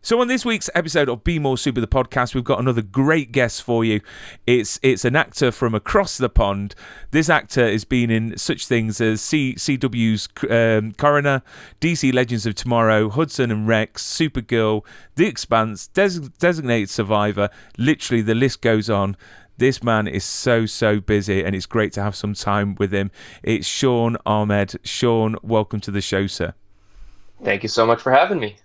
So on this week's episode of Be More Super, the podcast, we've got another great guest for you. It's an actor from across the pond. This actor has been in such things as CW's Coroner, DC Legends of Tomorrow, Hudson and Rex, Supergirl, The Expanse, Designated Survivor. Literally, the list goes on. This man is so busy, and it's great to have some time with him. It's Shawn Ahmed. Shawn, welcome to the show, sir. Thank you so much for having me.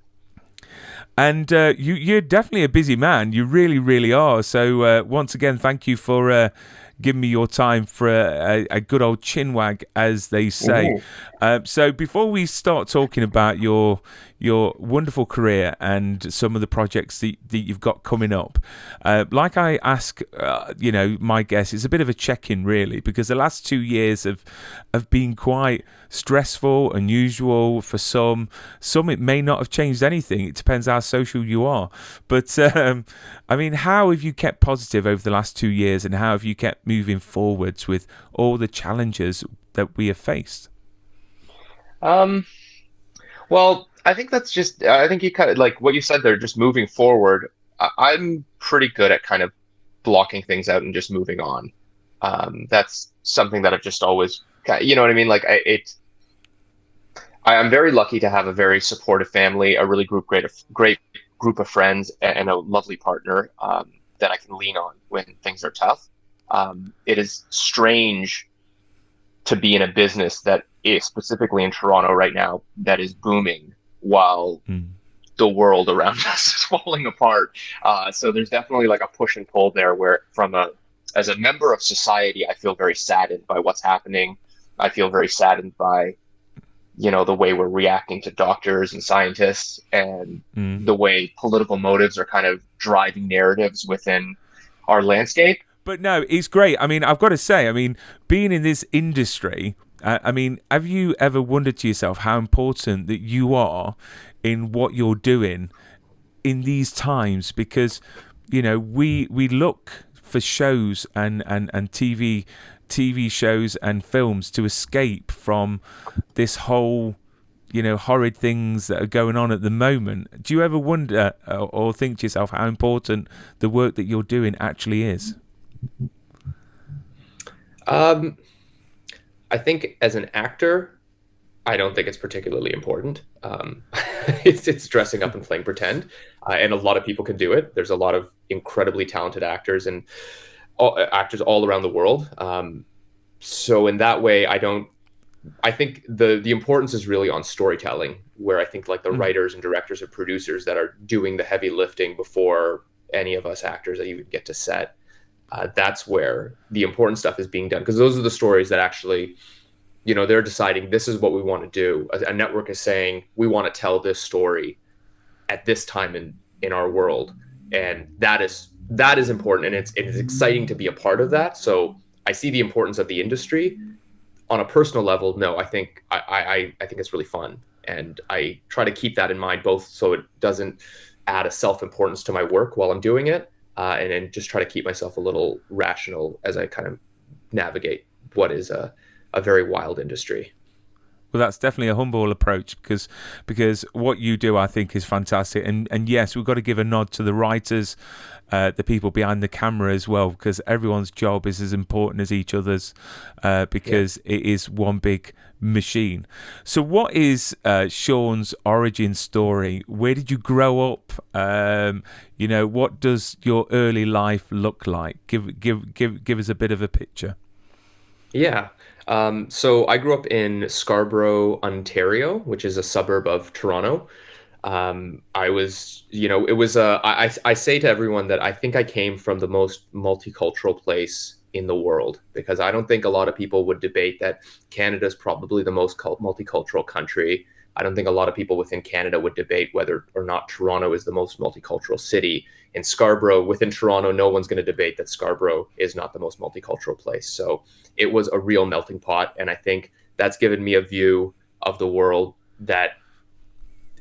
And you're definitely a busy man. You really are. So once again, thank you for giving me your time for a good old chinwag, as they say. So before we start talking about your wonderful career and some of the projects that you've got coming up, like I ask, my guess, it's a bit of a check-in really, because the last 2 years have been quite stressful, unusual for some. Some it may not have changed anything. It depends how social you are. But I mean, how have you kept positive over the last 2 years, and how have you kept moving forwards with all the challenges that we have faced? Well, I think I think you kind of like what you said there, just moving forward. I'm pretty good at kind of blocking things out and just moving on. That's something that I've just always, you know what I mean? Like I'm very lucky to have a very supportive family, a really great group of friends, and a lovely partner that I can lean on when things are tough. It is strange to be in a business that is specifically in Toronto right now that is booming while the world around us is falling apart. So there's definitely like a push and pull there where as a member of society, I feel very saddened by what's happening. I feel very saddened by, the way we're reacting to doctors and scientists, and the way political motives are kind of driving narratives within our landscape. But no, it's great. I mean, I've got to say, being in this industry, have you ever wondered to yourself how important that you are in what you're doing in these times? Because, we look for shows and TV shows and films to escape from this whole, horrid things that are going on at the moment. Do you ever wonder or think to yourself how important the work that you're doing actually is? I think as an actor, I don't think it's particularly important. It's dressing up and playing pretend, and a lot of people can do it. There's a lot of incredibly talented actors and actors all around the world. So in that way, I think the importance is really on storytelling, where I think like the writers and directors and producers that are doing the heavy lifting before any of us actors that even get to set. That's where the important stuff is being done, because those are the stories that actually, they're deciding this is what we want to do. A network is saying we want to tell this story at this time in our world, and that is important, and it's exciting to be a part of that. So I see the importance of the industry. On a personal level, no, I think I think it's really fun, and I try to keep that in mind, both so it doesn't add a self-importance to my work while I'm doing it. And then just try to keep myself a little rational as I kind of navigate what is a very wild industry. Well, that's definitely a humble approach, because what you do, I think, is fantastic. And yes, we've got to give a nod to the writers, the people behind the camera as well, because everyone's job is as important as each other's, because it is one big machine. So what is Shawn's origin story? Where did you grow up? What does your early life look like? Give us a bit of a picture. Yeah. So I grew up in Scarborough, Ontario, which is a suburb of Toronto. I was, I say to everyone that I think I came from the most multicultural place in the world, because I don't think a lot of people would debate that Canada is probably the most multicultural country. I don't think a lot of people within Canada would debate whether or not Toronto is the most multicultural city. In Scarborough, within Toronto, no one's going to debate that Scarborough is not the most multicultural place. So it was a real melting pot. And I think that's given me a view of the world that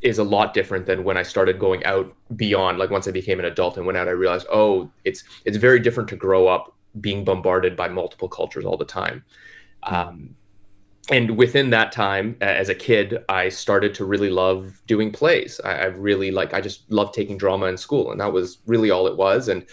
is a lot different than when I started going out beyond, like once I became an adult and went out, I realized, it's very different to grow up being bombarded by multiple cultures all the time. And within that time, as a kid, I started to really love doing plays. I really I just loved taking drama in school, and that was really all it was. And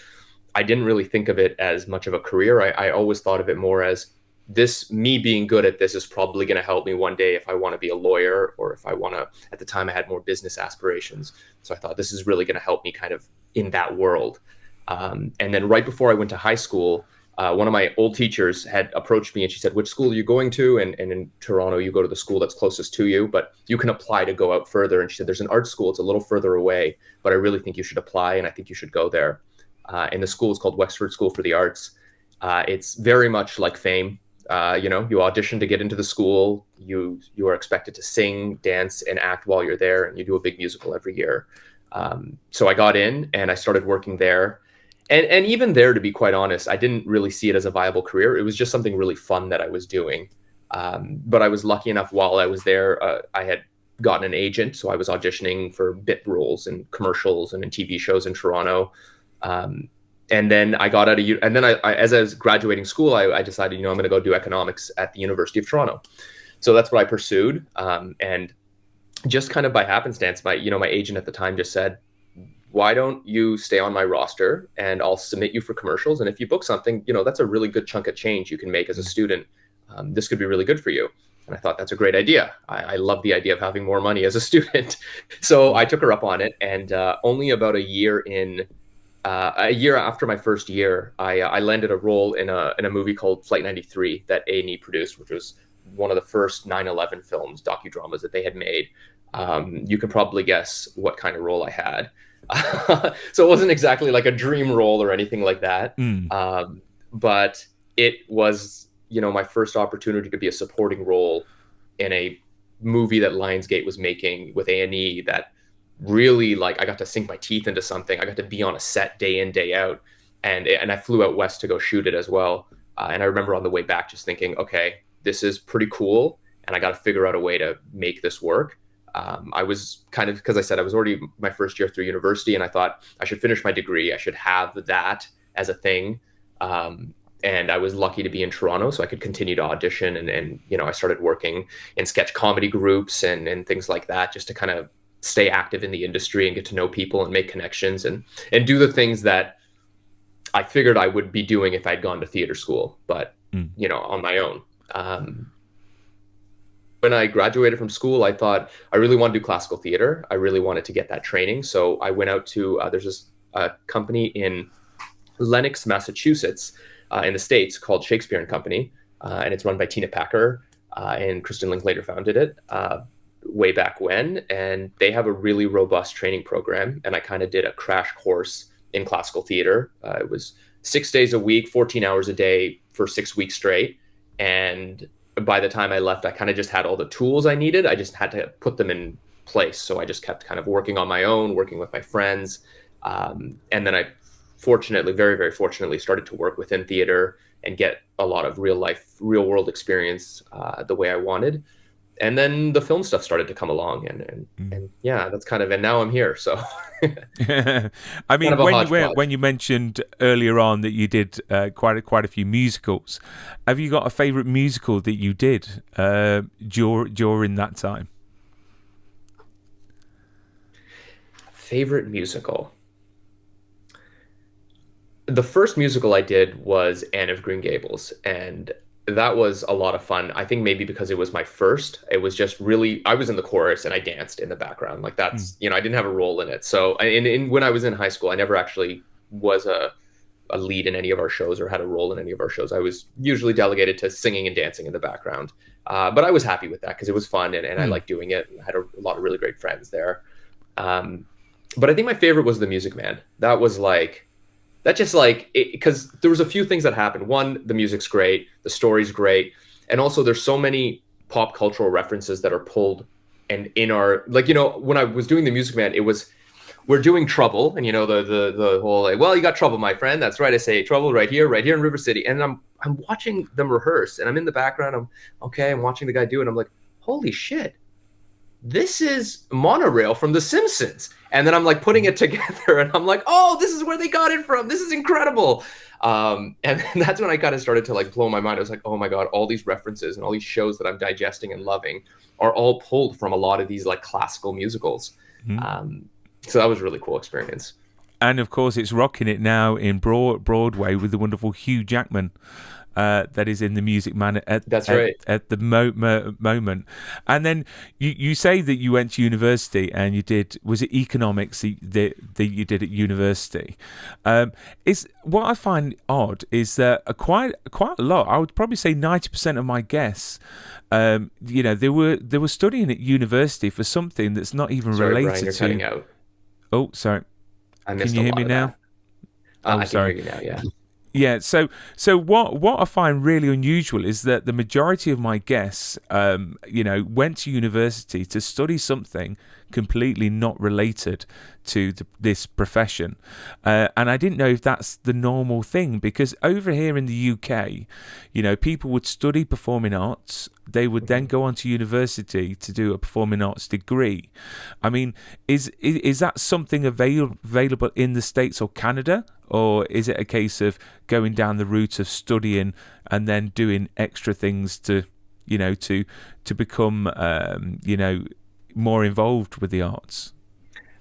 I didn't really think of it as much of a career. I always thought of it more as this, me being good at this is probably going to help me one day if I want to be a lawyer, or if I want to, at the time I had more business aspirations. So I thought this is really going to help me kind of in that world. And then right before I went to high school, one of my old teachers had approached me and she said, which school are you going to? And in Toronto, you go to the school that's closest to you, but you can apply to go out further. And she said, there's an art school. It's a little further away, but I really think you should apply. And I think you should go there. And the school is called Wexford School for the Arts. It's very much like Fame. You audition to get into the school. You are expected to sing, dance, and act while you're there, and you do a big musical every year. So I got in and I started working there. And even there, to be quite honest, I didn't really see it as a viable career. It was just something really fun that I was doing. But I was lucky enough while I was there, I had gotten an agent. So I was auditioning for bit roles in commercials and in TV shows in Toronto. And then I got out of, and then as I was graduating school, I decided, I'm going to go do economics at the University of Toronto. So that's what I pursued. And just kind of by happenstance, my agent at the time just said, why don't you stay on my roster and I'll submit you for commercials. And if you book something, that's a really good chunk of change you can make as a student. This could be really good for you. And I thought that's a great idea. I love the idea of having more money as a student. So I took her up on it. And only about a year after my first year, I landed a role in a movie called Flight 93 that A&E produced, which was one of the first 9/11 films, docudramas that they had made. You can probably guess what kind of role I had. So it wasn't exactly like a dream role or anything like that. But it was, my first opportunity to be a supporting role in a movie that Lionsgate was making with A&E that really I got to sink my teeth into something. I got to be on a set day in, day out. And I flew out west to go shoot it as well. And I remember on the way back just thinking, okay, this is pretty cool. And I got to figure out a way to make this work. I was kind of, because I said I was already my first year through university, and I thought I should finish my degree. I should have that as a thing. And I was lucky to be in Toronto, so I could continue to audition. And I started working in sketch comedy groups and things like that, just to kind of stay active in the industry and get to know people and make connections and do the things that I figured I would be doing if I'd gone to theater school, but, on my own. When I graduated from school, I thought I really want to do classical theater. I really wanted to get that training. So I went out to, there's this company in Lenox, Massachusetts, in the States called Shakespeare and Company. And it's run by Tina Packer, and Kristen Linklater founded it way back when. And they have a really robust training program. And I kind of did a crash course in classical theater. It was 6 days a week, 14 hours a day for 6 weeks straight. And by the time I left, I kind of just had all the tools I needed. I just had to put them in place. So I just kept kind of working on my own, working with my friends. And then I fortunately, very, very fortunately, started to work within theater and get a lot of real world experience the way I wanted. And then the film stuff started to come along, and yeah, that's kind of, and now I'm here. So, I mean, when you mentioned earlier on that you did quite a few musicals, have you got a favorite musical that you did during that time? Favorite musical. The first musical I did was Anne of Green Gables, and that was a lot of fun. I think maybe because it was my first, it was just really, I was in the chorus and I danced in the background. Like that's, I didn't have a role in it. So when I was in high school, I never actually was a lead in any of our shows or had a role in any of our shows. I was usually delegated to singing and dancing in the background. But I was happy with that because it was fun and I liked doing it. I had a lot of really great friends there. But I think my favorite was The Music Man. That was because there was a few things that happened. One, the music's great, the story's great, and also there's so many pop cultural references that are pulled. And in our, when I was doing The Music Man, it was, we're doing Trouble, and the whole well, you got trouble, my friend. That's right, I say trouble right here in River City. And I'm watching them rehearse, and I'm in the background. I'm watching the guy do it. And I'm like, holy shit, this is monorail from The Simpsons. And then I'm like putting it together and I'm like, oh, this is where they got it from. This is incredible. And that's when I kind of started to like blow my mind. I was like, oh my God, all these references and all these shows that I'm digesting and loving are all pulled from a lot of these like classical musicals. So that was a really cool experience. And of course, it's rocking it now in Broadway with the wonderful Hugh Jackman. That is in The Music Man That's right. at the moment. And then you say that you went to university and you did, was it economics that you did at university? Is what I find odd is that quite a lot, I would probably say 90% of my guests, they were studying at university for something that's not even related Brian, you're to. cutting out. Oh, sorry. I missed Can you hear me of now? that. Oh, I sorry. can hear you now, yeah. Yeah, so what I find really unusual is that the majority of my guests, went to university to study something completely not related to this profession, and I didn't know if that's the normal thing, because over here in the UK, people would study performing arts. They would then go on to university to do a performing arts degree. I mean, is that something available in the States or Canada? Or is it a case of going down the route of studying and then doing extra things to become, more involved with the arts?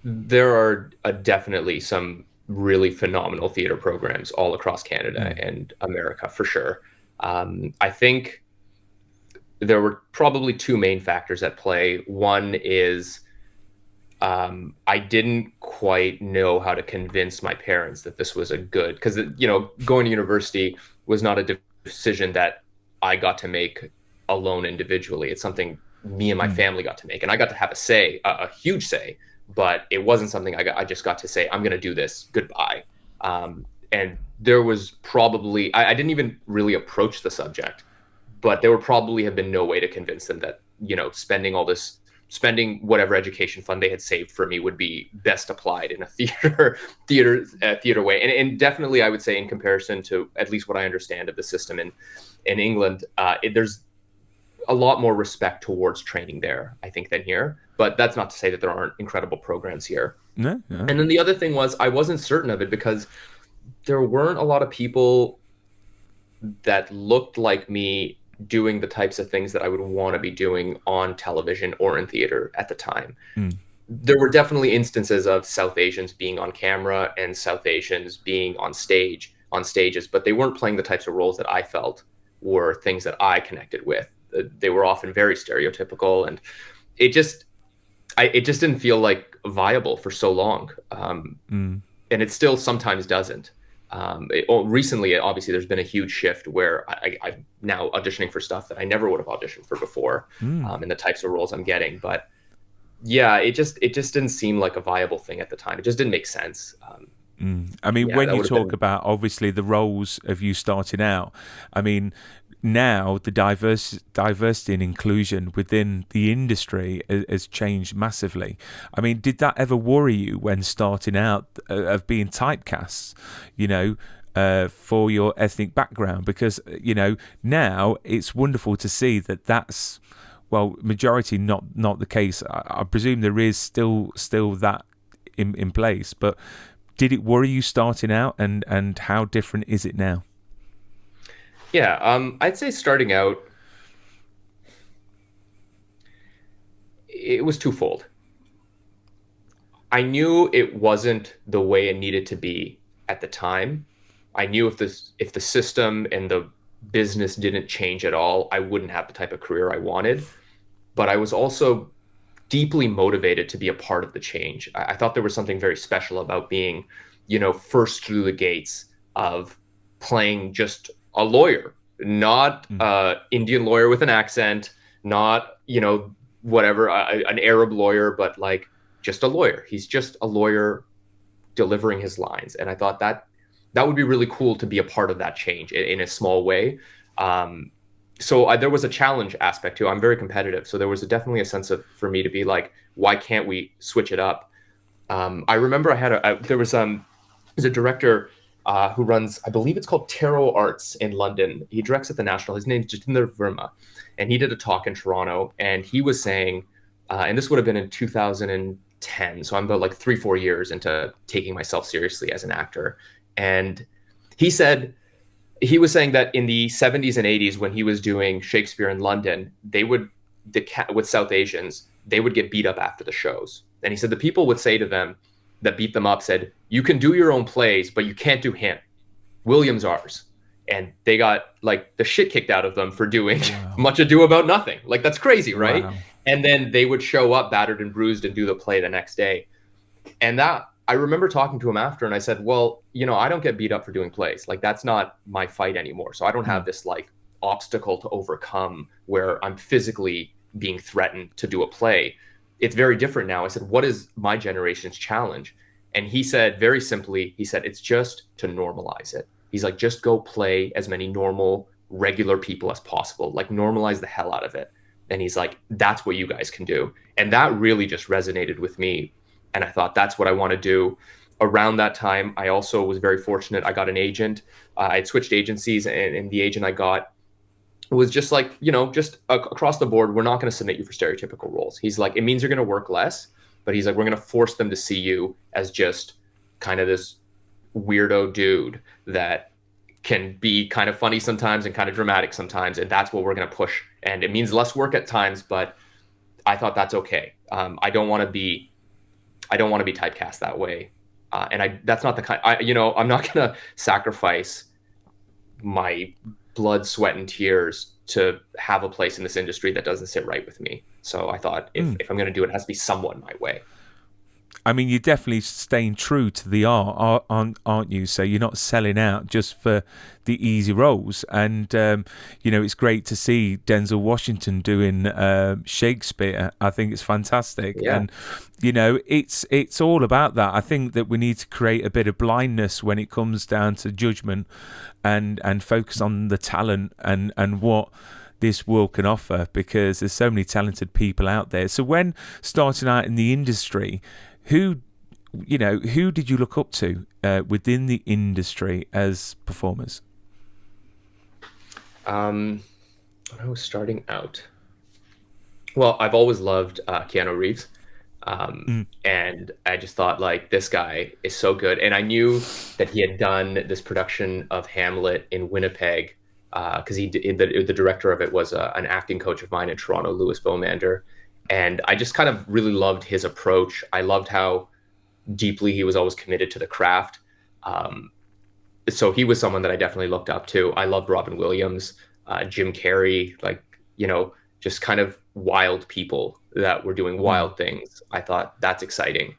There are definitely some really phenomenal theater programs all across Canada and America, for sure. I think there were probably two main factors at play. One is I didn't quite know how to convince my parents that this was a good, because going to university was not a decision that I got to make alone individually. It's something me and my family got to make, and I got to have a huge say, but it wasn't something I just got to say, I'm going to do this, goodbye. And there was probably, I didn't even really approach the subject, but there would probably have been no way to convince them that, spending whatever education fund they had saved for me would be best applied in a theater way. And definitely, I would say, in comparison to at least what I understand of the system in England, there's a lot more respect towards training there, I think, than here. But that's not to say that there aren't incredible programs here. No. And then the other thing was, I wasn't certain of it because there weren't a lot of people that looked like me doing the types of things that I would want to be doing on television or in theater at the time. There were definitely instances of South Asians being on camera and South Asians being on stages, but they weren't playing the types of roles that I felt were things that I connected with. They were often very stereotypical, and it just didn't feel like viable for so long. And it still sometimes doesn't. Recently, obviously, there's been a huge shift where I'm now auditioning for stuff that I never would have auditioned for before, and the types of roles I'm getting. But yeah, it just didn't seem like a viable thing at the time. It just didn't make sense. I mean, when you talk about obviously the roles of you starting out, I mean, now the diversity and inclusion within the industry has changed massively. I mean, did that ever worry you when starting out of being typecast, for your ethnic background? Because, now it's wonderful to see that that's, well, majority not the case. I presume there is still that in place, but did it worry you starting out, and how different is it now? Yeah, I'd say starting out, it was twofold. I knew it wasn't the way it needed to be at the time. I knew if the system and the business didn't change at all, I wouldn't have the type of career I wanted. But I was also deeply motivated to be a part of the change. I thought there was something very special about being, first through the gates of playing just a lawyer, not Indian lawyer with an accent, not, whatever, an Arab lawyer, but like just a lawyer. He's just a lawyer delivering his lines. And I thought that would be really cool to be a part of that change in a small way. So there was a challenge aspect too. I'm very competitive. So there was definitely a sense for me to be like, why can't we switch it up? I remember there's a director who runs, I believe it's called Tarot Arts in London. He directs at the National. His name's Jatinder Verma. And he did a talk in Toronto. And he was saying, and this would have been in 2010. So I'm about like 3-4 years into taking myself seriously as an actor. And he said, he was saying that in the 70s and 80s, when he was doing Shakespeare in London, with South Asians, they would get beat up after the shows. And he said the people would say to them that beat them up, said, "You can do your own plays, but you can't do him. William's ours." And they got like the shit kicked out of them for doing Much Ado About Nothing. Like, that's crazy, right? Wow. And then they would show up battered and bruised and do the play the next day. And that, I remember talking to him after, and I said, well, I don't get beat up for doing plays. Like, that's not my fight anymore. So I don't have this like obstacle to overcome where I'm physically being threatened to do a play. It's very different now. I said, what is my generation's challenge? And he said, very simply, he said, it's just to normalize it. He's like, just go play as many normal, regular people as possible. Like, normalize the hell out of it. And he's like, that's what you guys can do. And that really just resonated with me. And I thought, that's what I want to do. Around that time, I also was very fortunate. I got an agent. I had switched agencies, and the agent I got was just like, just across the board, we're not going to submit you for stereotypical roles. He's like, it means you're going to work less, but he's like, we're going to force them to see you as just kind of this weirdo dude that can be kind of funny sometimes and kind of dramatic sometimes. And that's what we're going to push. And it means less work at times, but I thought that's okay. I don't want to be typecast that way. That's not the kind, I'm not going to sacrifice my blood, sweat, and tears to have a place in this industry that doesn't sit right with me. So I thought if I'm going to do it, it has to be somewhat my way. I mean, you're definitely staying true to the art, aren't you? So you're not selling out just for the easy roles. And, it's great to see Denzel Washington doing Shakespeare. I think it's fantastic. Yeah. And, it's all about that. I think that we need to create a bit of blindness when it comes down to judgment and focus on the talent and what this world can offer, because there's so many talented people out there. So when starting out in the industry, who did you look up to within the industry as performers? When I was starting out, well, I've always loved Keanu Reeves. And I just thought, like, this guy is so good. And I knew that he had done this production of Hamlet in Winnipeg, because the director of it was an acting coach of mine in Toronto, Louis Beaumander. And I just kind of really loved his approach. I loved how deeply he was always committed to the craft. So he was someone that I definitely looked up to. I loved Robin Williams, Jim Carrey, just kind of wild people that were doing wild things. I thought that's exciting.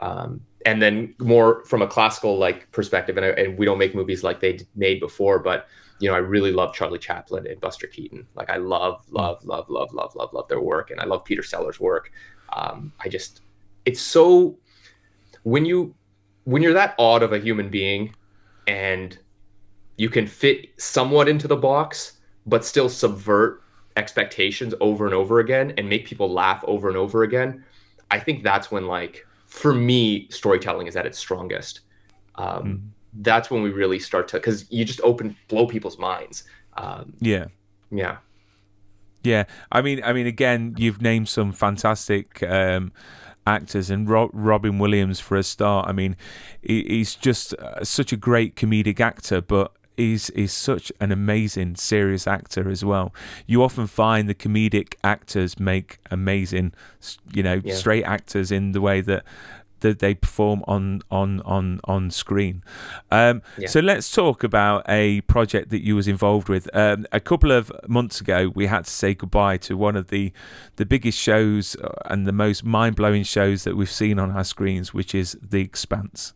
And then more from a classical perspective, and we don't make movies like they made before, but I really love Charlie Chaplin and Buster Keaton. Like, I love their work, and I love Peter Sellers' work. It's so, when you're that odd of a human being and you can fit somewhat into the box, but still subvert expectations over and over again and make people laugh over and over again, I think that's when, for me, storytelling is at its strongest. That's when we really start to, because you just blow people's minds. Yeah. I mean, again, you've named some fantastic actors, and Robin Williams for a start. I mean, he's just such a great comedic actor, but he's such an amazing serious actor as well. You often find the comedic actors make amazing, straight actors in the way that they perform on screen. So let's talk about a project that you was involved with. A couple of months ago, we had to say goodbye to one of the biggest shows and the most mind-blowing shows that we've seen on our screens, which is The Expanse.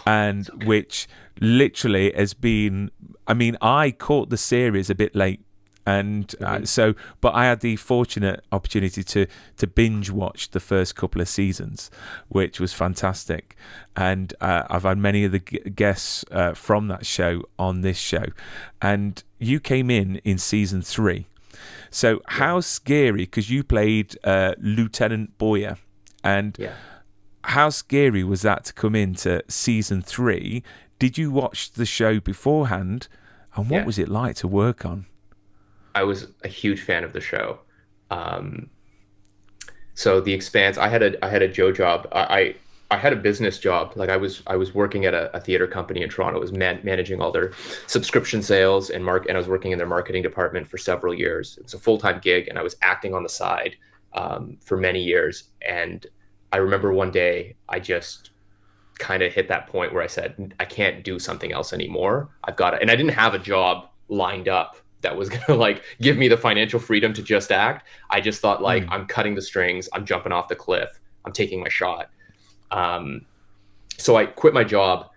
And so which literally has been, I caught the series a bit late. And but I had the fortunate opportunity to binge watch the first couple of seasons, which was fantastic. And I've had many of the guests from that show on this show, and you came in season 3. So how scary, because you played Lieutenant Boyer, and how scary was that to come into season 3? Did you watch the show beforehand, and what was it like to work on? I was a huge fan of the show. So the Expanse, I had a Joe job. I had a business job. Like I was working at a theater company in Toronto. I was managing all their subscription sales and I was working in their marketing department for several years. It's a full-time gig, and I was acting on the side for many years. And I remember one day I just kind of hit that point where I said, I can't do something else anymore. I've got it. And I didn't have a job lined up that was going to like give me the financial freedom to just act. I just thought like, I'm cutting the strings. I'm jumping off the cliff. I'm taking my shot. So I quit my job.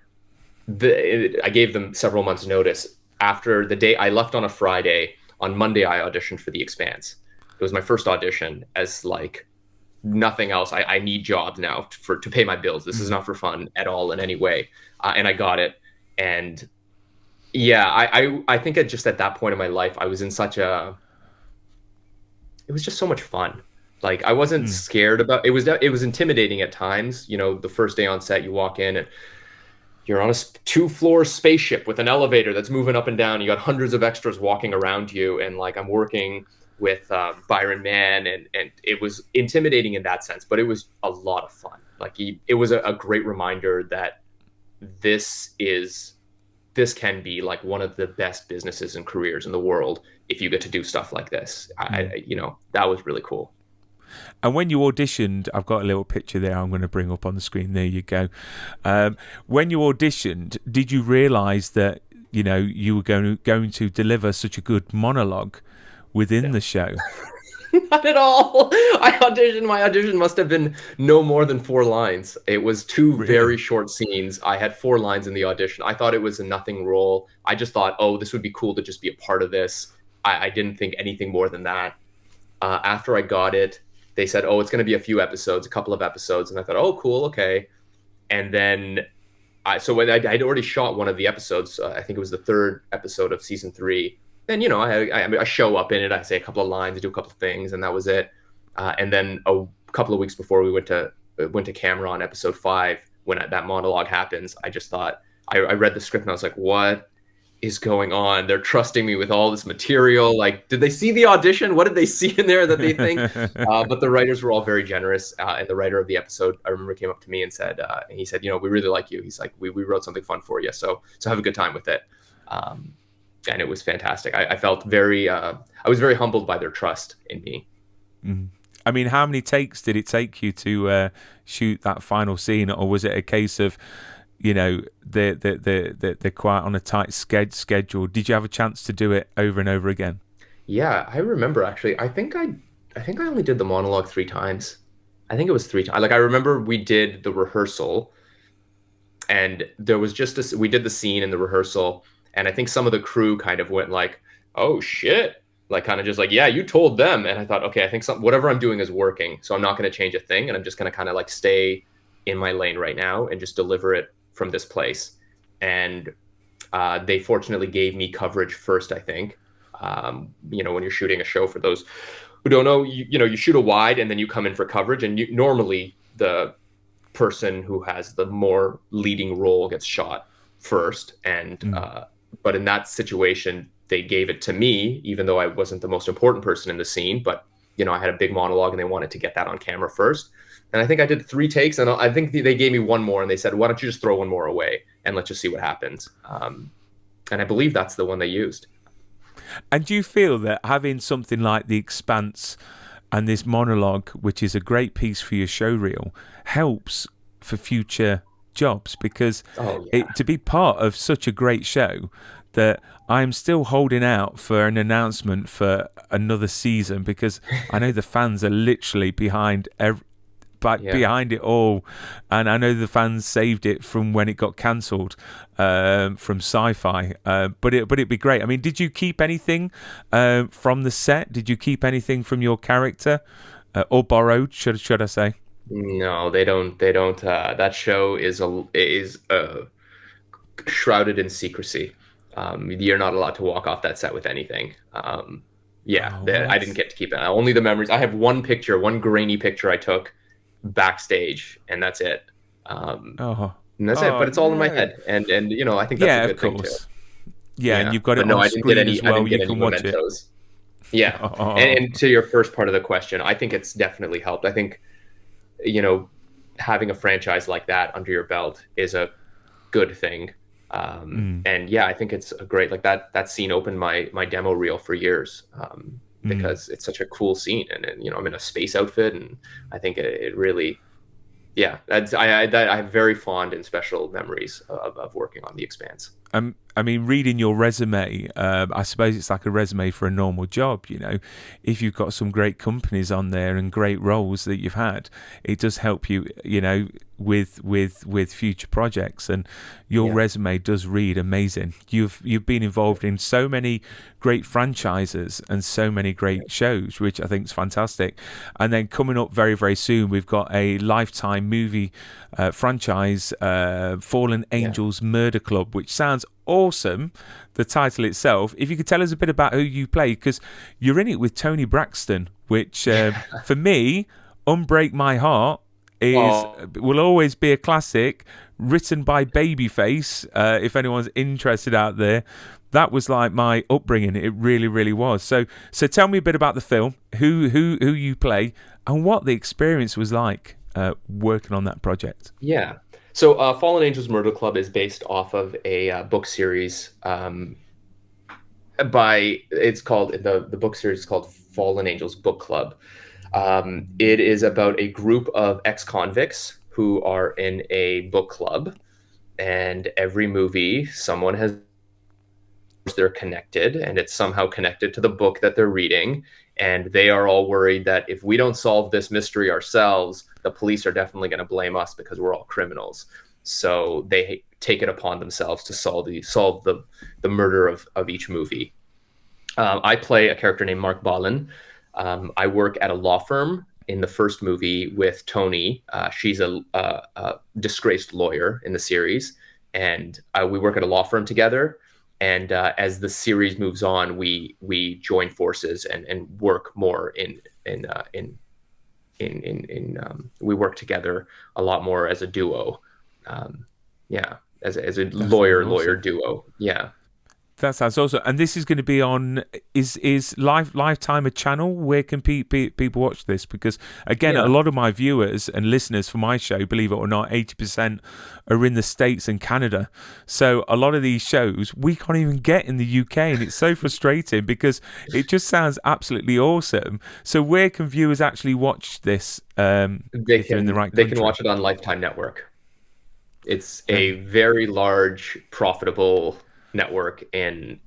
I gave them several months notice. After the day I left on a Friday, on Monday, I auditioned for The Expanse. It was my first audition as like, nothing else. I need jobs now to pay my bills. This is not for fun at all in any way. And I got it. And yeah, I think just at that point in my life, I was in it was just so much fun. Like I wasn't scared about it. It was intimidating at times. You know, the first day on set, you walk in and you're on a 2-floor spaceship with an elevator that's moving up and down. You got hundreds of extras walking around you. And like, I'm working with Byron Mann, and it was intimidating in that sense, but it was a lot of fun. Like it was a great reminder that this can be like one of the best businesses and careers in the world if you get to do stuff like this. That was really cool. And when you auditioned, I've got a little picture there I'm going to bring up on the screen. There you go. When you auditioned, did you realise that you were going to deliver such a good monologue within the show? Not at all. My audition must have been no more than 4 lines. It was 2 very short scenes. I had 4 lines in the audition. I thought it was a nothing role. I just thought, oh, this would be cool to just be a part of this. I didn't think anything more than that. After I got it, they said, oh, it's going to be a couple of episodes. And I thought, oh, cool, okay. And then when I'd already shot one of the episodes, I think it was the 3rd episode of season 3. Then, I show up in it, I say a couple of lines, I do a couple of things, and that was it. And then a couple of weeks before we went to camera on episode 5, when that monologue happens, I just thought, I read the script and I was like, what is going on? They're trusting me with all this material. Like, did they see the audition? What did they see in there that they think? But the writers were all very generous. And the writer of the episode, I remember, came up to me and said, we really like you. He's like, we wrote something fun for you. So have a good time with it. And it was fantastic. I felt I was very humbled by their trust in me. I mean, how many takes did it take you to shoot that final scene, or was it a case of, they're quite on a tight schedule? Did you have a chance to do it over and over again? Yeah, I remember actually. I think I only did the monologue 3 times. I think it was 3 times. Like I remember we did the rehearsal, and there was we did the scene in the rehearsal. And I think some of the crew kind of went like, oh, shit. Like kind of just like, yeah, you told them. And I thought, okay, I think whatever I'm doing is working. So I'm not going to change a thing. And I'm just going to kind of like stay in my lane right now and just deliver it from this place. And they fortunately gave me coverage first, I think. When you're shooting a show, for those who don't know, you shoot a wide and then you come in for coverage. And normally the person who has the more leading role gets shot first. And but in that situation, they gave it to me, even though I wasn't the most important person in the scene. But, I had a big monologue and they wanted to get that on camera first. And I think I did 3 takes, and I think they gave me 1 more, and they said, why don't you just throw 1 more away and let's just see what happens. And I believe that's the one they used. And do you feel that having something like The Expanse and this monologue, which is a great piece for your show reel, helps for future jobs? Because to be part of such a great show, that I'm still holding out for an announcement for another season, because I know the fans are literally behind it all, and I know the fans saved it from when it got cancelled from Syfy. But it'd be great. I mean, did you keep anything from the set? Did you keep anything from your character, or borrowed? Should I say? No, they don't. That show is shrouded in secrecy. You're not allowed to walk off that set with anything. I didn't get to keep it. Only the memories. I have one grainy picture I took backstage, and that's it. And that's it. But it's all in my head, and I think that's a good thing too. Yeah, and you've got it on screen as well. You can watch it. Yeah. And to your first part of the question, I think it's definitely helped. I think, you know, having a franchise like that under your belt is a good thing. And yeah, I think it's a great, like that scene opened my demo reel for years, because it's such a cool scene. And, you know, I'm in a space outfit, and I think it really, yeah, I have very fond and special memories of working on The Expanse. I mean, reading your resume, I suppose it's like a resume for a normal job. You know, if you've got some great companies on there and great roles that you've had, it does help you. You know, with future projects, and your resume does read amazing. You've been involved in so many great franchises and so many great shows, which I think is fantastic. And then coming up very very soon, we've got a Lifetime movie franchise, Fallen Angels Murder Club, which sounds awesome, the title itself. If you could tell us a bit about who you play, because you're in it with Tony Braxton, which for me, Unbreak My Heart will always be a classic, written by Babyface. If anyone's interested out there, that was like my upbringing. It really really was. So tell me a bit about the film, who you play, and what the experience was like working on that project. Yeah. So Fallen Angels Murder Club is based off of a book series it's called, the book series is called Fallen Angels Book Club. It is about a group of ex-convicts who are in a book club, and every movie someone has, they're connected, and it's somehow connected to the book that they're reading, and they are all worried that if we don't solve this mystery ourselves, the police are definitely going to blame us because we're all criminals. So they take it upon themselves to solve the murder of each movie. I play a character named Mark Balin. I work at a law firm in the first movie with Tony. She's a disgraced lawyer in the series, and we work at a law firm together. And as the series moves on, we join forces and work more we work together a lot more as a duo. As a lawyer duo. Yeah. That sounds awesome. And this is going to be on, is Lifetime a channel? Where can people watch this? Because again, a lot of my viewers and listeners for my show, believe it or not, 80% are in the States and Canada. So a lot of these shows we can't even get in the UK, and it's so frustrating because it just sounds absolutely awesome. So where can viewers actually watch this if they're in the right country? They can watch it on Lifetime Network. It's a very large, profitable network in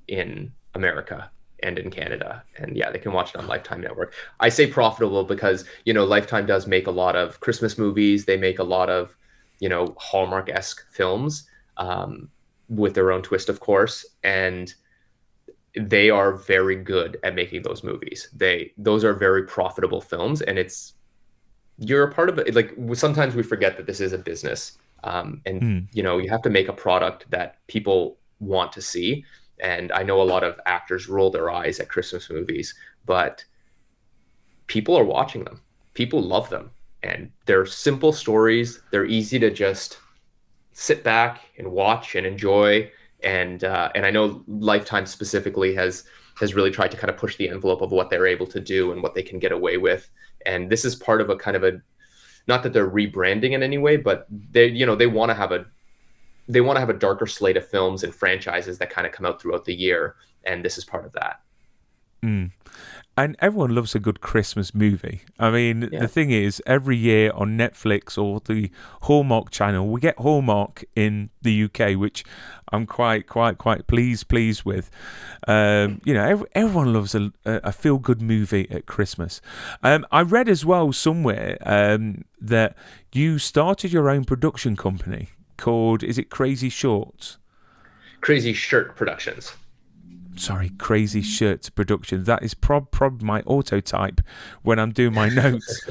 America and in Canada, and they can watch it on Lifetime Network. I say profitable because, you know, Lifetime does make a lot of Christmas movies. They make a lot of, you know, Hallmark-esque films, with their own twist, of course, and they are very good at making those movies. Those are very profitable films, and you're a part of it. Like, sometimes we forget that this is a business, and you know, you have to make a product that people want to see. And I know a lot of actors roll their eyes at Christmas movies, but people are watching them. People love them, and they're simple stories. They're easy to just sit back and watch and enjoy. And I know Lifetime specifically has really tried to kind of push the envelope of what they're able to do and what they can get away with. And this is part of a kind of not that they're rebranding in any way, but they want to have a darker slate of films and franchises that kind of come out throughout the year, and this is part of that. And everyone loves a good Christmas movie. I mean, the thing is, every year on Netflix or the Hallmark channel, we get Hallmark in the UK, which I'm quite pleased with. You know, everyone loves a feel-good movie at Christmas. I read as well somewhere that you started your own production company called, is it Crazy Shorts? Crazy Shirt Productions. Sorry, Crazy Shirts Productions. That is probably my autotype when I'm doing my notes.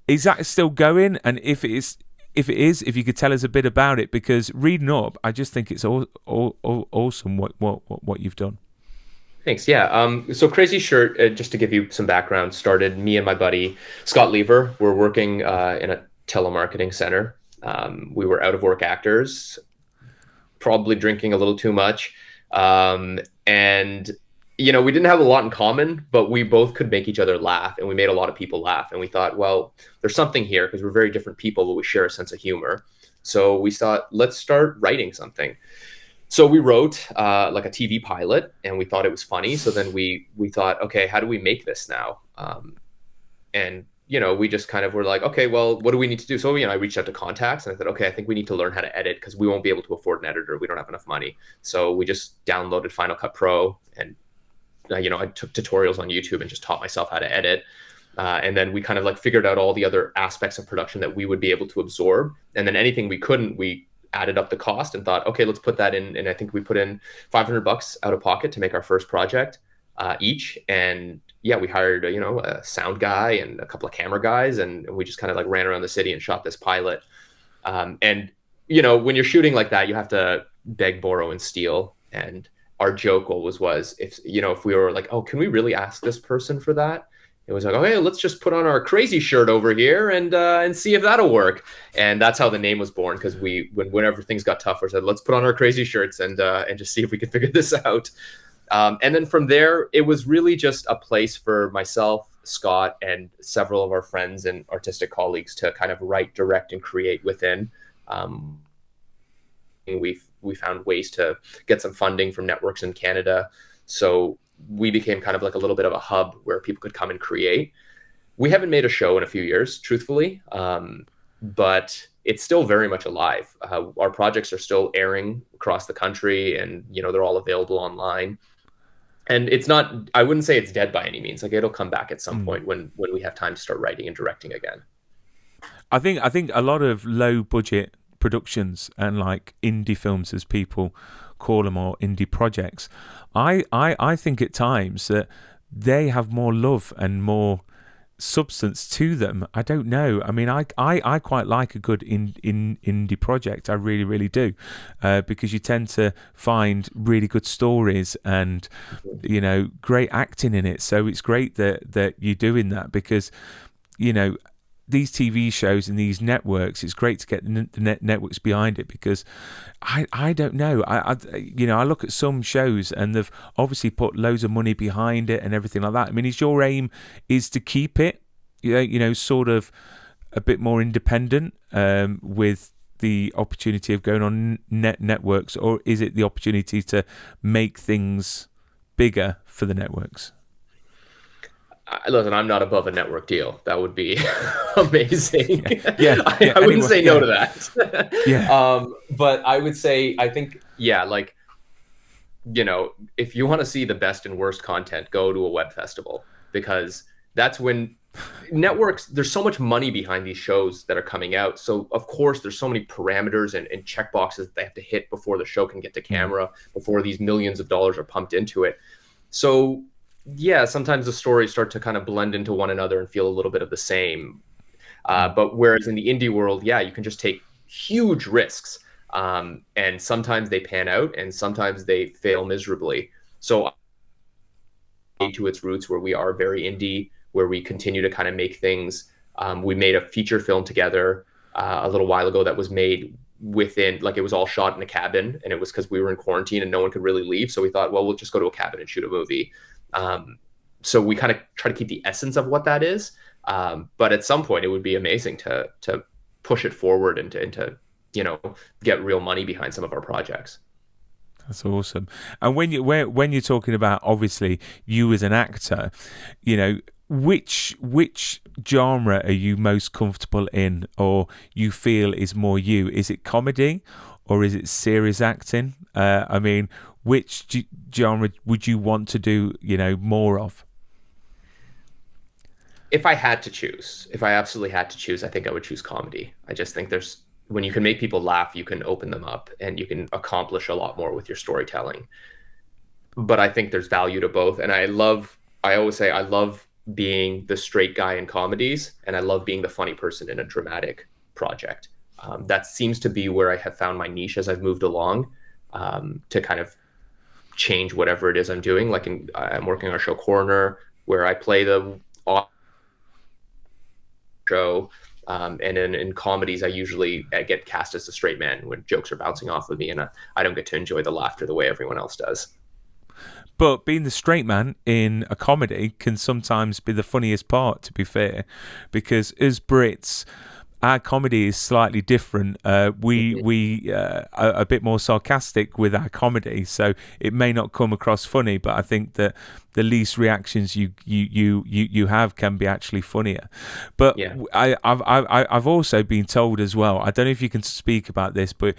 Is that still going? And if it is, if you could tell us a bit about it, because reading up, I just think it's all awesome what you've done. Thanks. Yeah. So Crazy Shirt, just to give you some background, started me and my buddy Scott Lever. We're working in a telemarketing center. We were out of work actors, probably drinking a little too much. And we didn't have a lot in common, but we both could make each other laugh, and we made a lot of people laugh. And we thought, well, there's something here because we're very different people, but we share a sense of humor. So we thought, let's start writing something. So we wrote like a TV pilot, and we thought it was funny. So then we thought, okay, how do we make this now? And we just kind of were like, okay, well, what do we need to do? So I reached out to contacts, and I said, okay, I think we need to learn how to edit because we won't be able to afford an editor. We don't have enough money. So we just downloaded Final Cut Pro, and I took tutorials on YouTube and just taught myself how to edit. And then we kind of like figured out all the other aspects of production that we would be able to absorb. And then anything we couldn't, we added up the cost and thought, okay, let's put that in. And I think we put in $500 out of pocket to make our first project each. And yeah, we hired, a sound guy and a couple of camera guys. And we just kind of like ran around the city and shot this pilot. And when you're shooting like that, you have to beg, borrow, and steal. And our joke always was, if we were like, oh, can we really ask this person for that? It was like, okay, let's just put on our crazy shirt over here and see if that'll work. And that's how the name was born, because whenever things got tough, we said, let's put on our crazy shirts and just see if we can figure this out. And then from there, it was really just a place for myself, Scott, and several of our friends and artistic colleagues to kind of write, direct, and create within. We found ways to get some funding from networks in Canada. So we became kind of like a little bit of a hub where people could come and create. We haven't made a show in a few years, truthfully, but it's still very much alive. Our projects are still airing across the country, and they're all available online. And it's not, I wouldn't say it's dead by any means. Like, it'll come back at some point when we have time to start writing and directing again. I think a lot of low budget productions and like indie films, as people call them, or indie projects, I think at times that they have more love and more substance to them. I don't know. I mean, I quite like a good indie project. I really, really do, because you tend to find really good stories and great acting in it. So it's great that you're doing that, because these TV shows and these networks, it's great to get the networks behind it, because I don't know. I look at some shows and they've obviously put loads of money behind it and everything like that. I mean, is your aim is to keep it, sort of a bit more independent, with the opportunity of going on networks, or is it the opportunity to make things bigger for the networks? Listen, I'm not above a network deal. That would be amazing. Yeah. I wouldn't say no to that. Yeah. But I would say, I think, like, if you want to see the best and worst content, go to a web festival, because that's when networks, there's so much money behind these shows that are coming out. So of course there's so many parameters and checkboxes that they have to hit before the show can get to camera, before these millions of dollars are pumped into it. So yeah, sometimes the stories start to kind of blend into one another and feel a little bit of the same. But whereas in the indie world, you can just take huge risks. And sometimes they pan out and sometimes they fail miserably. So to its roots, where we are very indie, where we continue to kind of make things. We made a feature film together a little while ago that was made within, like, it was all shot in a cabin, and it was because we were in quarantine and no one could really leave. So we thought, well, we'll just go to a cabin and shoot a movie. So we kind of try to keep the essence of what that is. But at some point it would be amazing to push it forward and to get real money behind some of our projects. That's awesome. And when you're talking about, obviously, you as an actor, which genre are you most comfortable in, or you feel is more you? Is it comedy or is it serious acting? I mean, which genre would you want to do, more of? If I absolutely had to choose, I think I would choose comedy. I just think when you can make people laugh, you can open them up and you can accomplish a lot more with your storytelling. But I think there's value to both. And I always say I love being the straight guy in comedies, and I love being the funny person in a dramatic project. That seems to be where I have found my niche as I've moved along, to kind of change whatever it is I'm doing. Like I'm working on our show Coroner, where I play the show. And in comedies, I usually get cast as the straight man when jokes are bouncing off of me, and I don't get to enjoy the laughter the way everyone else does. but being the straight man in a comedy can sometimes be the funniest part, to be fair, because as Brits, our comedy is slightly different. We are a bit more sarcastic with our comedy, so it may not come across funny, but I think that the least reactions you have can be actually funnier. But Yeah. I've also been told as well. I don't know if you can speak about this, but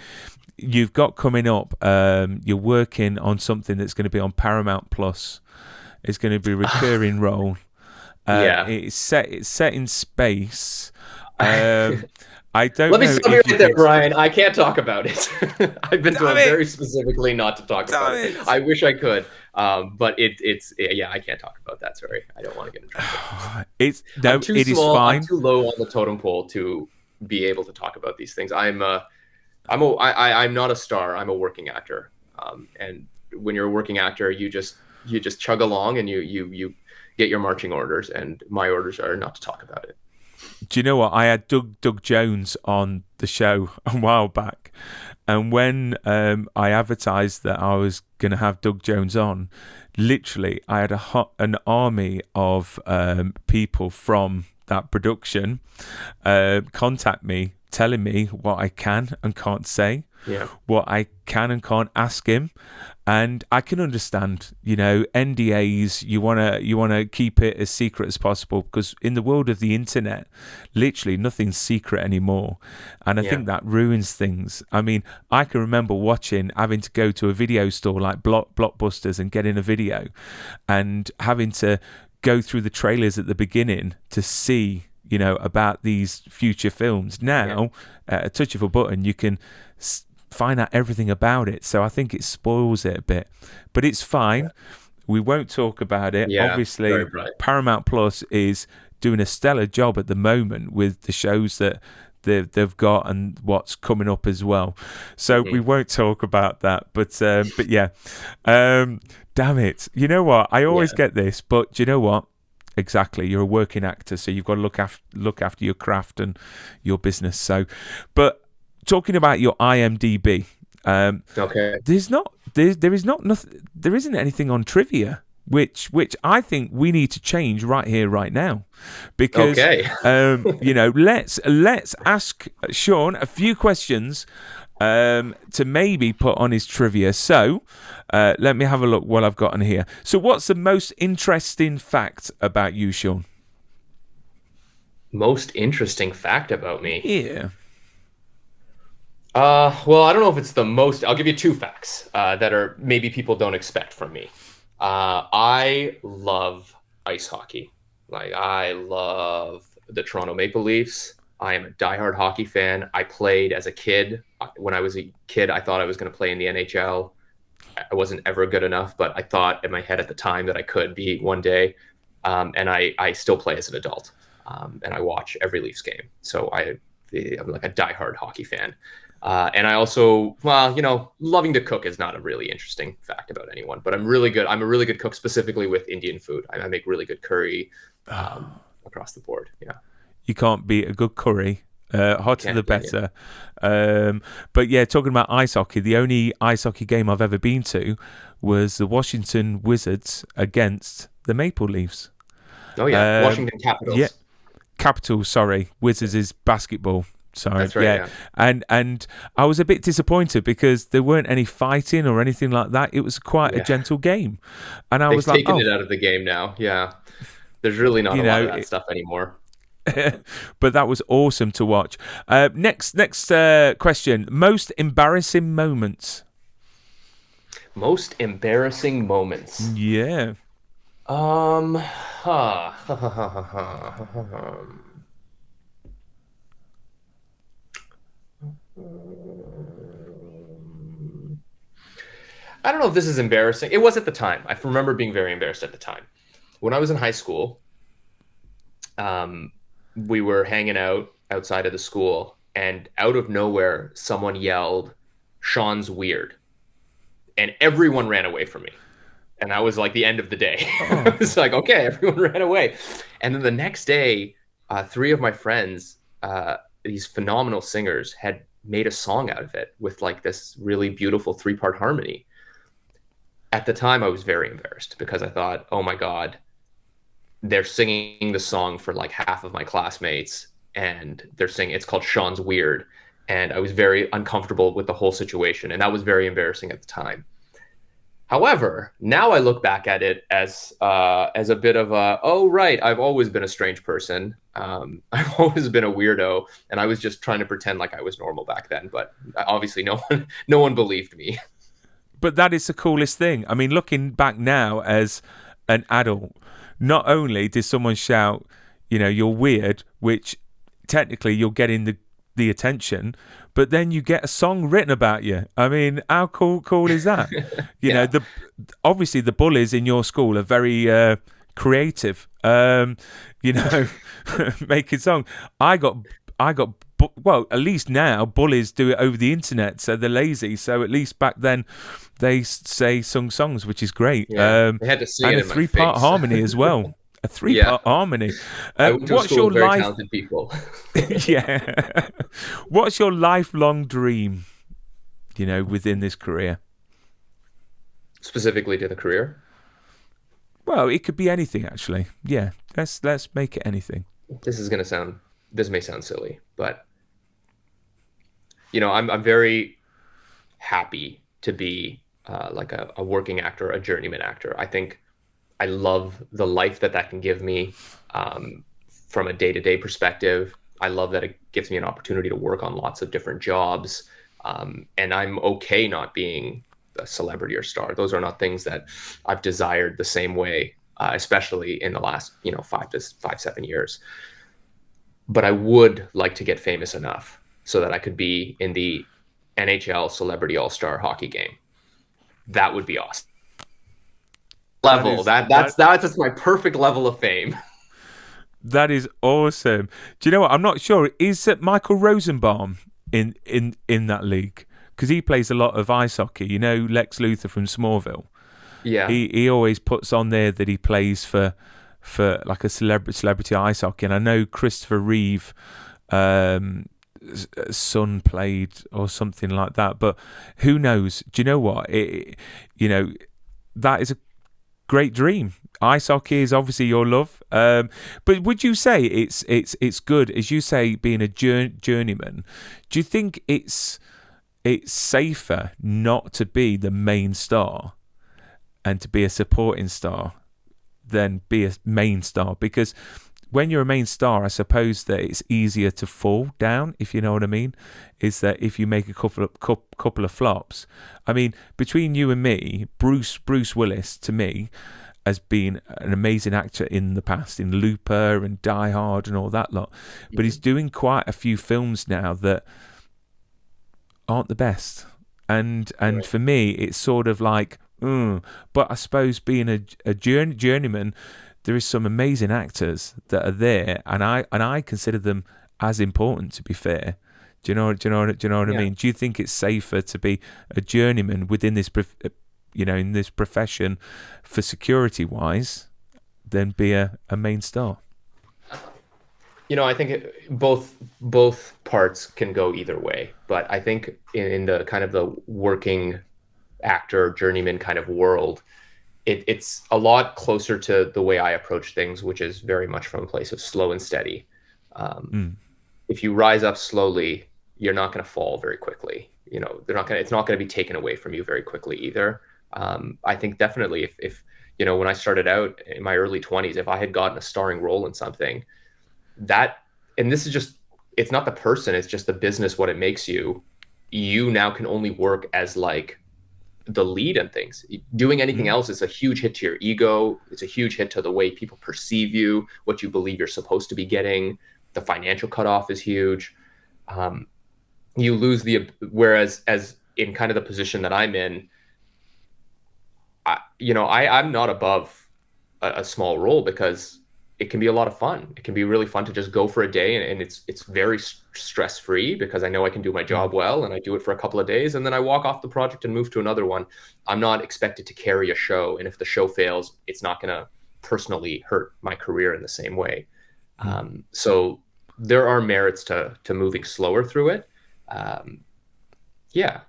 you've got coming up. You're working on something that's going to be on Paramount Plus. It's going to be a recurring role. Yeah. It's set in space. I don't Let me know stop you if you right there, can. Brian. I can't talk about it. I've been told Damn it! very specifically not to talk about it. I wish I could, but I can't talk about that. Sorry, I don't want to get in trouble. I'm too it is small. fine. I'm too low on the totem pole to be able to talk about these things. I'm not a star. I'm a working actor, and when you're a working actor, you just chug along and you get your marching orders, and my orders are not to talk about it. Do you know what? I had Doug Jones on the show a while back, and when I advertised that I was going to have Doug Jones on, literally I had an army of people from that production contact me, telling me what I can and can't say, what I can and can't ask him. And I can understand, NDAs, you wanna keep it as secret as possible, because in the world of the internet, literally nothing's secret anymore. And I think that ruins things. I mean, I can remember having to go to a video store like Blockbusters and get in a video, and having to go through the trailers at the beginning to see, about these future films. Now, at a touch of a button, you can find out everything about it. So I think it spoils it a bit, but it's fine. We won't talk about it. Obviously, Paramount Plus is doing a stellar job at the moment with the shows that they've got and what's coming up as well. So we won't talk about that. But yeah, damn it. You know what? I always get this, but do you know what? Exactly, you're a working actor, so you've got to look after your craft and your business. So, but talking about your IMDb, there isn't anything on trivia, which I think we need to change right here, right now, because let's ask Shawn a few questions to maybe put on his trivia. So let me have a look what I've got in here. So what's the most interesting fact about you, Shawn? Most interesting fact about me? Yeah. Well, I don't know if it's the most. I'll give you two facts that are maybe people don't expect from me. I love ice hockey. Like, I love the Toronto Maple Leafs. I am a diehard hockey fan. I played as a kid. When I was a kid, I thought I was going to play in the NHL. I wasn't ever good enough, but I thought in my head at the time that I could be one day. And I still play as an adult. And I watch every Leafs game. So I'm like a diehard hockey fan. And I also, loving to cook is not a really interesting fact about anyone, but I'm really good. I'm a really good cook, specifically with Indian food. I make really good curry across the board. Yeah. You can't beat a good curry. Hotter the better. But yeah, talking about ice hockey, the only ice hockey game I've ever been to was the Washington Wizards against the Maple Leafs. Oh yeah, Washington Capitals. Yeah, Capitals. Sorry, Wizards is basketball. Sorry, that's right. Yeah. And I was a bit disappointed because there weren't any fighting or anything like that. It was quite a gentle game, and They've was like, taken it out of the game now. Yeah, there's really not a lot of that stuff anymore. But that was awesome to watch. Next question: most embarrassing moments. Most embarrassing moments. Yeah. I don't know if this is embarrassing. It was at the time. I remember being very embarrassed at the time. When I was in high school, we were hanging out outside of the school, and out of nowhere, someone yelled, "Shawns weird." And everyone ran away from me. And that was like the end of the day. Oh. I was like, okay, everyone ran away. And then the next day, three of my friends, these phenomenal singers, had made a song out of it with like this really beautiful 3-part harmony. At the time, I was very embarrassed because I thought, oh my God, they're singing the song for like half of my classmates, and they're singing, it's called Shawn's Weird. And I was very uncomfortable with the whole situation. And that was very embarrassing at the time. However, now I look back at it as a bit of a, oh right, I've always been a strange person. I've always been a weirdo, and I was just trying to pretend like I was normal back then. But obviously, no one believed me. But that is the coolest thing. I mean, looking back now as an adult, not only did someone shout, you're weird, which technically you're getting the attention, but then you get a song written about you. I mean, how cool is that? Yeah. Obviously the bullies in your school are very creative. Making songs. I got well, at least now bullies do it over the internet, so they're lazy. So at least back then they sung songs, which is great. Yeah. They had to sing and it a in my three-part face. harmony as well. A three-part harmony. I went to a What's school your of very life? talented people. Yeah. What's your lifelong dream? Within this career. Specifically to the career? Well, it could be anything, actually. Yeah, let's make it anything. This may sound silly, but I'm very happy to be like a working actor, a journeyman actor. I think I love the life that can give me from a day-to-day perspective. I love that it gives me an opportunity to work on lots of different jobs, and I'm okay not being a celebrity or star. Those are not things that I've desired the same way, especially in the last 7 years. But I would like to get famous enough so that I could be in the NHL Celebrity All-Star Hockey game. That would be awesome. That's my perfect level of fame. That is awesome. Do you know what? I'm not sure. Is Michael Rosenbaum in that league? Because he plays a lot of ice hockey. Lex Luthor from Smallville. Yeah. He always puts on there that he plays for like a celebrity ice hockey. And I know Christopher Reeve son played or something like that. But who knows? Do you know what? That is a great dream. Ice hockey is obviously your love, but would you say it's good, as you say, being a journeyman? Do you think it's safer not to be the main star and to be a supporting star than be a main star? Because when you're a main star, I suppose that it's easier to fall down, if you know what I mean. Is that if you make a couple of flops? I mean, between you and me, Bruce Willis, to me, has been an amazing actor in the past, in Looper and Die Hard and all that lot. But he's doing quite a few films now that aren't the best. And right. For me, it's sort of like, but I suppose being a journeyman, there is some amazing actors that are there, and I consider them as important, to be fair. Do you know what I mean? Do you think it's safer to be a journeyman within this in this profession for security wise than be a main star? I think both parts can go either way, but I think in the kind of the working actor journeyman kind of world, it's a lot closer to the way I approach things, which is very much from a place of slow and steady. If you rise up slowly, you're not going to fall very quickly. It's not going to be taken away from you very quickly either. I think definitely if when I started out in my early 20s, if I had gotten a starring role in something, and this is just, it's not the person, it's just the business, what it makes you now can only work as like the lead and things. Doing anything else is a huge hit to your ego. It's a huge hit to the way people perceive you, what you believe you're supposed to be getting. The financial cutoff is huge. You lose whereas as in kind of the position that I'm in, I'm not above a small role because it can be a lot of fun. It can be really fun to just go for a day, and it's very stress-free because I know I can do my job well, and I do it for a couple of days, and then I walk off the project and move to another one. I'm not expected to carry a show, and if the show fails, it's not going to personally hurt my career in the same way. So there are merits to moving slower through it. Yeah.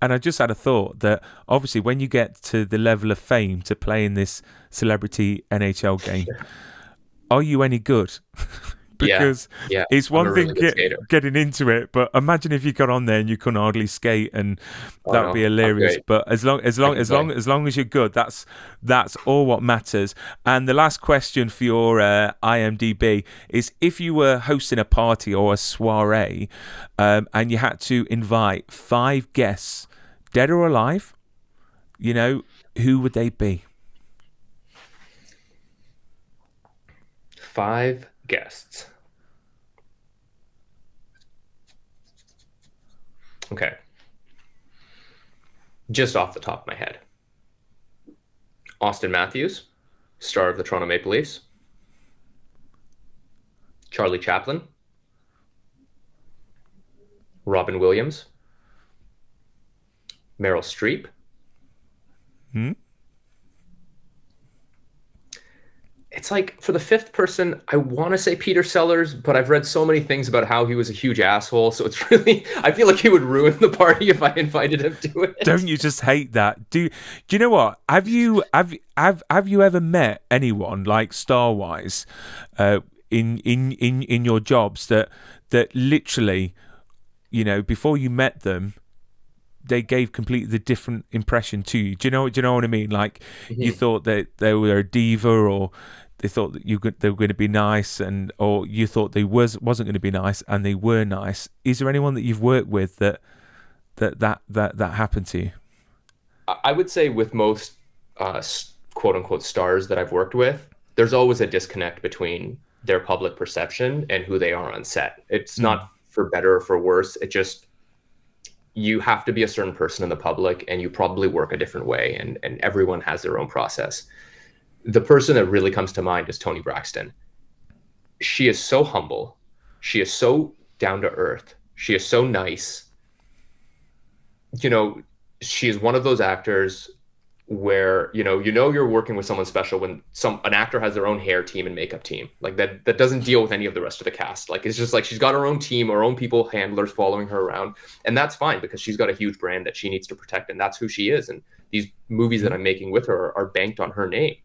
And I just had a thought that obviously when you get to the level of fame to play in this celebrity NHL game, are you any good? Because it's I'm one a thing really good skater. getting into it, but imagine if you got on there and you couldn't hardly skate, and that would be No, I'm hilarious. great. But as long as you're good, that's all what matters. And the last question for your IMDb is: if you were hosting a party or a soiree, and you had to invite 5 guests, dead or alive, who would they be? 5 guests. Okay. Just off the top of my head. Austin Matthews, star of the Toronto Maple Leafs. Charlie Chaplin. Robin Williams. Meryl Streep. It's like, for the 5th person, I want to say Peter Sellers, but I've read so many things about how he was a huge asshole, so it's really, I feel like he would ruin the party if I invited him to it. Don't you just hate that? Do you know what? Have you ever met anyone, like star-wise, in your jobs that literally, before you met them, they gave completely different impression to you? Do you know what I mean? Like, you thought that they were a diva, or they thought that they were going to be nice, or you thought they wasn't going to be nice, and they were nice. Is there anyone that you've worked with that happened to you? I would say with most quote unquote stars that I've worked with, there's always a disconnect between their public perception and who they are on set. It's not for better or for worse. It just, you have to be a certain person in the public, and you probably work a different way, and everyone has their own process. The person that really comes to mind is Toni Braxton. She is so humble. She is so down to earth. She is so nice. She is one of those actors where, you're working with someone special when an actor has their own hair team and makeup team. Like, that doesn't deal with any of the rest of the cast. Like, it's just like she's got her own team, her own people, handlers following her around. And that's fine, because she's got a huge brand that she needs to protect, and that's who she is. And these movies that I'm making with her are banked on her name.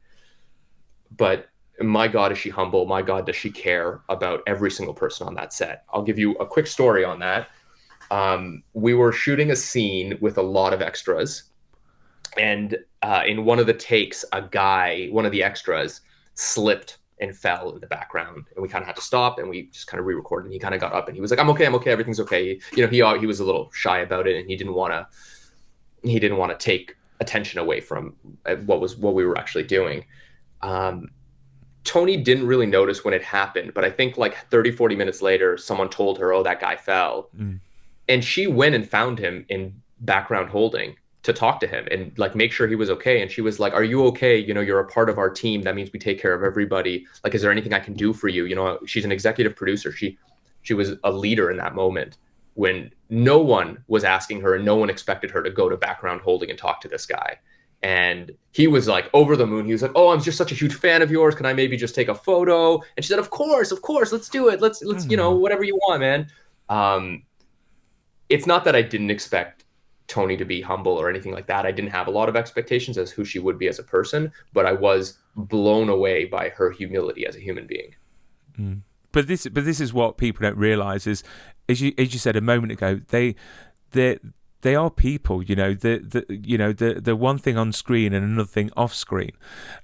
But my God, is she humble. My God, does she care about every single person on that set. I'll give you a quick story on that. We were shooting a scene with a lot of extras. And in one of the takes, one of the extras, slipped and fell in the background, and we kind of had to stop, and we just kind of re-recorded. And he kind of got up, and he was like, "I'm okay, everything's okay." He was a little shy about it, and he didn't want to take attention away from what we were actually doing. Toni didn't really notice when it happened, but I think like 30-40 minutes later, someone told her, "Oh, that guy fell," and she went and found him in background holding to talk to him and like make sure he was okay. And she was like, "Are you okay? You're a part of our team. That means we take care of everybody. Like, is there anything I can do for you?" She's an executive producer. She was a leader in that moment when no one was asking her and no one expected her to go to background holding and talk to this guy. And he was like over the moon. He was like, "Oh, I'm just such a huge fan of yours. Can I maybe just take a photo?" And she said, of course, let's do it. Let's whatever you want, man. It's not that I didn't expect Toni to be humble or anything like that. I didn't have a lot of expectations as who she would be as a person, but I was blown away by her humility as a human being. But this is what people don't realize is, as you said a moment ago, they are people. The one thing on screen and another thing off screen,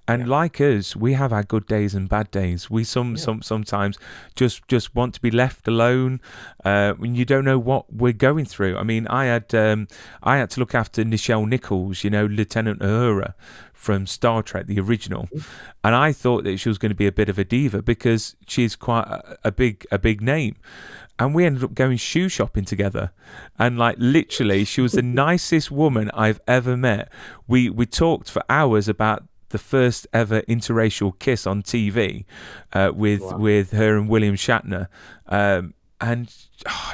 and like us, we have our good days and bad days. We sometimes just want to be left alone when you don't know what we're going through. I mean, I had to look after Nichelle Nichols, Lieutenant Uhura from Star Trek, the original, and I thought that she was going to be a bit of a diva because she's quite a big name. And we ended up going shoe shopping together. And like literally, she was the nicest woman I've ever met. We talked for hours about the first ever interracial kiss on TV with her and William Shatner. And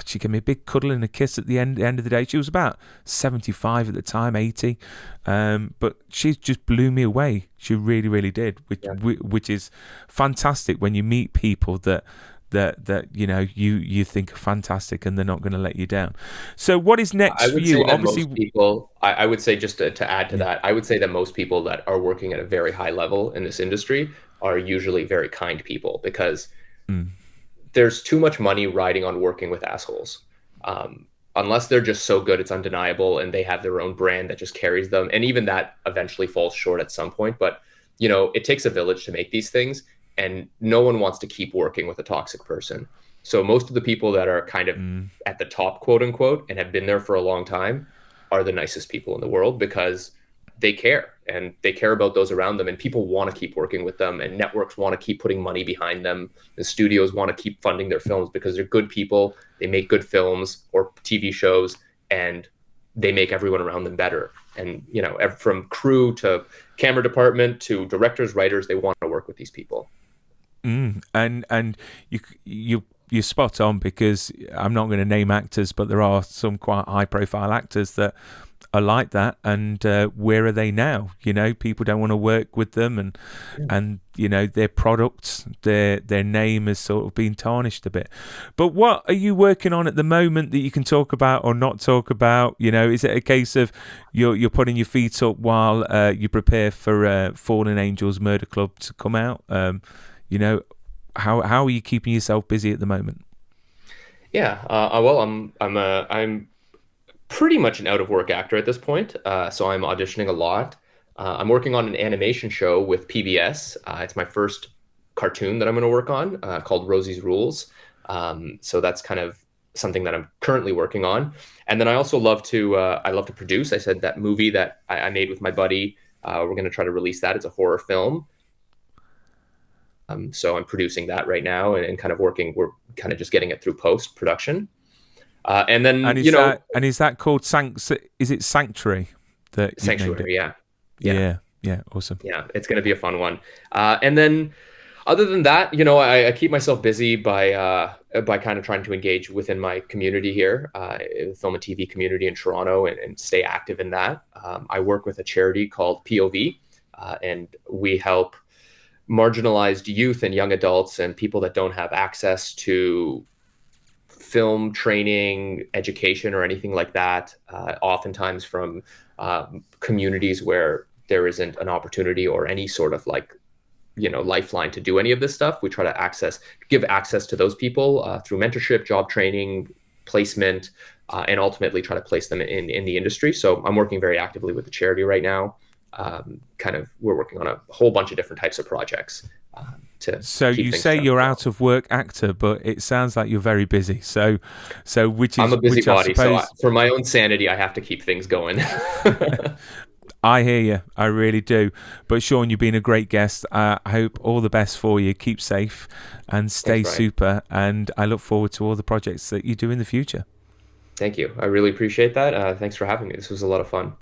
she gave me a big cuddle and a kiss at the end of the day. She was about 75 at the time, 80. But she just blew me away. She really, really did, which is fantastic when you meet people that that you think are fantastic and they're not going to let you down. So what is next I for would you? say that Obviously, most people, I would say just to add to that, I would say that most people that are working at a very high level in this industry are usually very kind people, because there's too much money riding on working with assholes. Unless they're just so good, it's undeniable, and they have their own brand that just carries them. And even that eventually falls short at some point. But, it takes a village to make these things, and no one wants to keep working with a toxic person. So most of the people that are kind of at the top, quote unquote, and have been there for a long time are the nicest people in the world, because they care, and they care about those around them, and people want to keep working with them, and networks want to keep putting money behind them. The studios want to keep funding their films because they're good people. They make good films or TV shows, and they make everyone around them better. And, from crew to camera department to directors, writers, they want to work with these people. And you're spot on, because I'm not going to name actors, but there are some quite high profile actors that are like that, and where are they now? People don't want to work with them, and their products, their name has sort of been tarnished a bit. But what are you working on at the moment that you can talk about or not talk about? Is it a case of you're putting your feet up while you prepare for Fallen Angels Murder Club to come out? How are you keeping yourself busy at the moment? Yeah, well, I'm pretty much an out of work actor at this point, so I'm auditioning a lot. I'm working on an animation show with PBS. It's my first cartoon that I'm going to work on, called Rosie's Rules. So that's kind of something that I'm currently working on. And then I also love to produce. I said that movie that I made with my buddy. We're going to try to release that. It's a horror film. So I'm producing that right now, and kind of working. We're kind of just getting it through post production. And then, is that called is it Sanctuary? That Sanctuary, yeah. Awesome. Yeah, it's going to be a fun one. And then, other than that, I keep myself busy by kind of trying to engage within my community here, in the film and TV community in Toronto, and stay active in that. I work with a charity called POV, and we help marginalized youth and young adults and people that don't have access to film training, education, or anything like that, oftentimes from communities where there isn't an opportunity or any sort of lifeline to do any of this stuff. We try to give access to those people through mentorship, job training, placement, and ultimately try to place them in the industry. So I'm working very actively with the charity right now. We're working on a whole bunch of different types of projects. So you say you're out of work actor, but it sounds like you're very busy. So I'm a busybody. So for my own sanity, I have to keep things going. I hear you. I really do. But Shawn, you've been a great guest. I hope all the best for you. Keep safe and stay super. And I look forward to all the projects that you do in the future. Thank you. I really appreciate that. Thanks for having me. This was a lot of fun.